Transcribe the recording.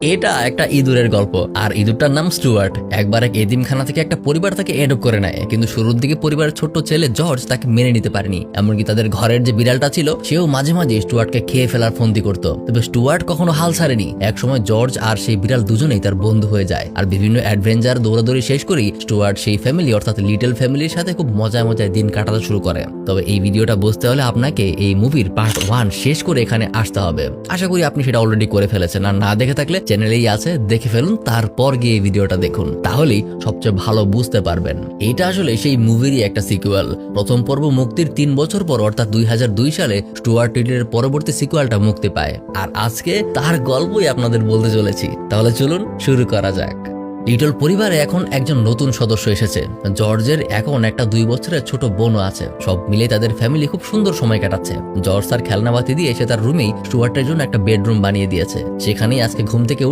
এটা একটা ইঁদুরের গল্প, আর ইঁদুরটার নাম স্টুয়ার্ট। একবার এক এতিমখানা থেকে একটা পরিবার তাকে এডপ্ট করে নেয়, কিন্তু শুরুর দিকে পরিবারের ছোট্ট ছেলে জর্জ তাকে মেনে নিতে পারেনি। এমনকি তাদের ঘরের যে বিড়ালটা ছিল সেও মাঝে মাঝে স্টুয়ার্টকে খেয়ে ফেলার ফন্দি করত। তবে স্টুয়ার্ট কখনো হাল ছাড়েনি। একসময় জর্জ আর সেই বিড়াল দুজনেই তার বন্ধু হয়ে যায়, আর বিভিন্ন অ্যাডভেঞ্চার দৌড়াদৌড়ি শেষ করেই স্টুয়ার্ট সেই ফ্যামিলি অর্থাৎ লিটল ফ্যামিলির সাথে খুব মজায় মজায় দিন কাটাতে শুরু করে। তবে এই ভিডিওটা বুঝতে হলে আপনাকে এই মুভির পার্ট 1 শেষ করে এখানে আসতে হবে। আশা করি আপনি সেটা অলরেডি করে ফেলেছেন, আর না দেখে থাকলে চ্যানেলেই আছে, দেখে ফেলুন, তারপর গিয়ে এই ভিডিওটা দেখুন, তাহলেই সবচেয়ে ভালো বুঝতে পারবেন। এটা আসলে সেই মুভিরই একটা সিকুয়াল। প্রথম পর্ব মুক্তির 3 বছর পর অর্থাৎ 2002 সালে স্টুয়ার্ট লিটলের পরবর্তী সিকুয়ালটা মুক্তি পায়, আর আজকে তার গল্পই আপনাদের বলতে চলেছি। তাহলে চলুন শুরু করা যাক। লিটল পরিবারে এখন একজন নতুন সদস্য এসেছে। জর্জের এখন একটা 2 বছরের ছোট বোনও আছে। সব মিলে তাদের ফ্যামিলি খুব সুন্দর সময় কাটাচ্ছে। জর্জ তার খেলনাবাতি দিয়ে এসে তার রুমেই স্টুয়ার্টের জন্য একটা বেডরুম বানিয়ে দিয়েছে। সেখানেই আজকে ঘুম থেকে